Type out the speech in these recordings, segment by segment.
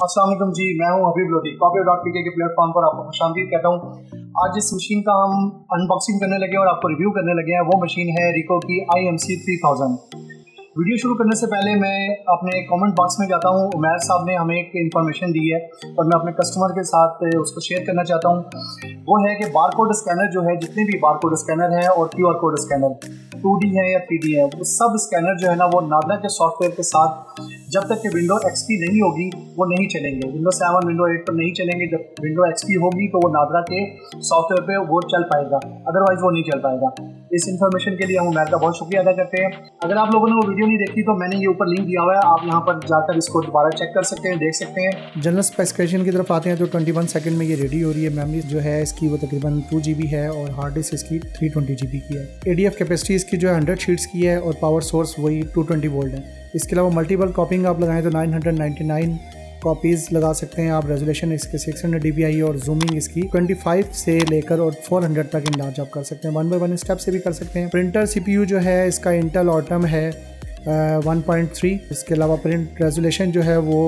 अस्सलाम वालेकुम जी, मैं हूं हबीब लोधी। Copy.pk के प्लेटफॉर्म पर आपको खुशामदीद कहता हूं। आज जिस मशीन का हम अनबॉक्सिंग करने लगे और आपको रिव्यू करने लगे हैं वो मशीन है रिको की IMC 3000। वीडियो शुरू करने से पहले मैं अपने कमेंट बॉक्स में जाता हूं। उमैर साहब ने हमें एक इन्फॉर्मेशन दी है और मैं अपने कस्टमर के साथ उसको शेयर करना चाहता हूं। वो है कि बारकोड स्कैनर जो है, जितने भी बारकोड स्कैनर हैं और QR कोड स्कैनर 2D है या 3D है, वो सब स्कैनर जो है ना वो नादरा के सॉफ्टवेयर के साथ जब तक कि विंडो XP नहीं होगी वो नहीं चलेंगे। विंडो 7 विंडो 8 पर नहीं चलेंगे। जब विंडो XP होगी तो वो नादरा के सॉफ्टवेयर पे वो चल पाएगा, अदरवाइज वो नहीं चल पाएगा। इस इन्फॉर्मेशन के लिए हम उमैर का बहुत शुक्रिया अदा करते हैं। अगर आप लोगों ने वो वीडियो नहीं देखी तो मैंने ये ऊपर लिंक दिया हुआ है, आप यहाँ पर जाकर इसको दोबारा चेक कर सकते हैं, देख सकते हैं। जनरल स्पेसिफिकेशन की तरफ आते हैं तो 21 सेकंड में ये रेडी हो रही है। मेमोरी जो है इसकी वो तकरीबन 2 GB है और हार्ड डिस्क इसकी 320 GB की है। ADF कैपेसिटी इसकी जो है 100 शीट्स की है और पावर सोर्स वही 220 वोल्ट है। इसके अलावा मल्टीपल कॉपिंग आप लगाएं तो 999 कॉपीज़ लगा सकते हैं आप। रेजोल्यूशन इसके 600 dpi और जूमिंग इसकी 25 से लेकर और 400 तक इंलार्ज आप कर सकते हैं। 1 by 1 स्टेप से भी कर सकते हैं। प्रिंटर CPU जो है इसका इंटेल ऑटम है 1.3। इसके अलावा प्रिंट रेजोल्यूशन जो है वो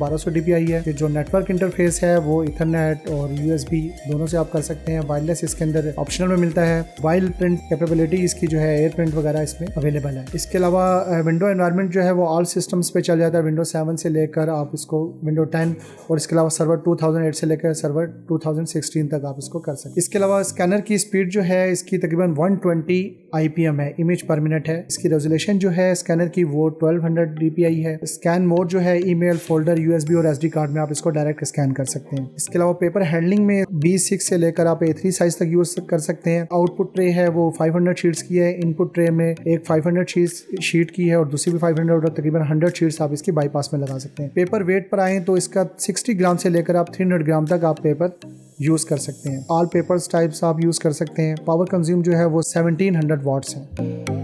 1200 dpi है। जो नेटवर्क इंटरफेस है वो इथरनेट और USB दोनों से आप कर सकते हैं। वायरलेस इसके अंदर ऑप्शनल में मिलता है। वाइल प्रिंट कैपेबिलिटी इसकी जो है एयर प्रिंट वगैरह इसमें अवेलेबल है। इसके अलावा विंडो एनवायरनमेंट जो है वो ऑल सिस्टम्स पे चल जाता है। विंडो 7 से लेकर आप इसको विंडो 10 और इसके अलावा सर्वर 2008 से लेकर सर्वर 2016 तक आप इसको कर सकते हैं। इसके अलावा स्कैनर की स्पीड जो है इसकी तकरीबन 120 IPM है, इमेज पर मिनट है। इसकी रेजोल्यूशन जो है स्कैनर की वो 1200 dpi है। स्कैन मोड जो है ईमेल, फोल्डर, USB और SD कार्ड में आप इसको डायरेक्ट स्कैन कर सकते हैं। इसके अलावा पेपर हैंडलिंग में B6 से लेकर आप A3 साइज तक यूज कर सकते हैं। आउटपुट ट्रे है वो 500 शीट्स की है। इनपुट ट्रे में एक 500 शीट की है और दूसरी भी 500 और तकरीबन 100 शीट्स आप इसकी बाईपास में लगा सकते हैं। पेपर वेट पर आए तो इसका 60 ग्राम से लेकर आप 300 ग्राम तक आप पेपर यूज कर सकते हैं। ऑल पेपर्स टाइप्स आप यूज कर सकते हैं। पावर कंज्यूम जो है वो 1700 वाट्स है।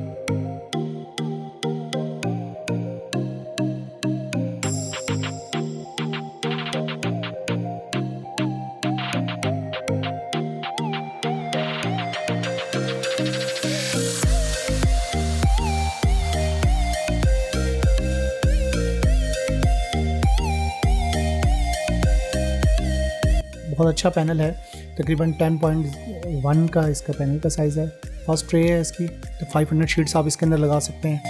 बहुत अच्छा पैनल है, तकरीबन 10.1 का इसका पैनल का साइज़ है। फर्स्ट ट्रे है इसकी, तो 500 शीट्स आप इसके अंदर लगा सकते हैं।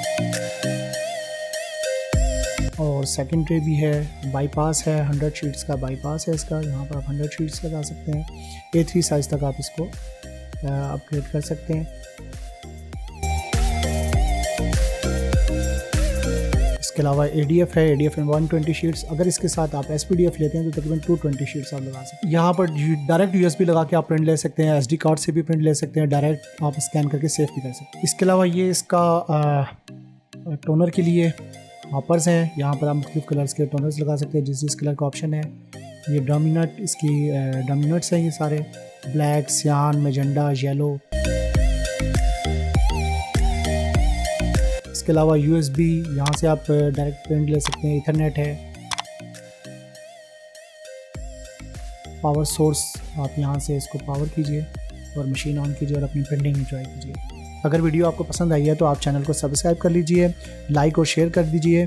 और सेकंड ट्रे भी है, बाईपास है, 100 शीट्स का बाईपास है इसका। यहाँ पर आप 100 शीट्स लगा सकते हैं। A3 साइज़ तक आप इसको अपग्रेड कर सकते हैं। इसके अलावा ADF है, ADF में 120 शीट्स। अगर इसके साथ आप SPDF लेते हैं तो तकरीबन 220 शीट्स आप लगा सकते हैं। यहाँ पर डायरेक्ट USB लगा के आप प्रिंट ले सकते हैं। SD कार्ड से भी प्रिंट ले सकते हैं। डायरेक्ट आप स्कैन करके सेव भी कर सकते हैं। इसके अलावा ये इसका टोनर के लिए हॉपर्स हैं। यहाँ पर आप मुख्तलिफ कलर्स के टोनर्स लगा सकते हैं, जिस जिस कलर का ऑप्शन है। ये डोमिनेट इसकी डोमिनेट्स हैं, ये सारे ब्लैक, सियान, मैजेंडा, येलो। इसके अलावा USB यहाँ से आप डायरेक्ट प्रिंट ले सकते हैं। इथरनेट है। पावर सोर्स आप यहाँ से इसको पावर कीजिए और मशीन ऑन कीजिए और अपनी प्रिंटिंग एंजॉय कीजिए। अगर वीडियो आपको पसंद आई है तो आप चैनल को सब्सक्राइब कर लीजिए, लाइक और शेयर कर दीजिए।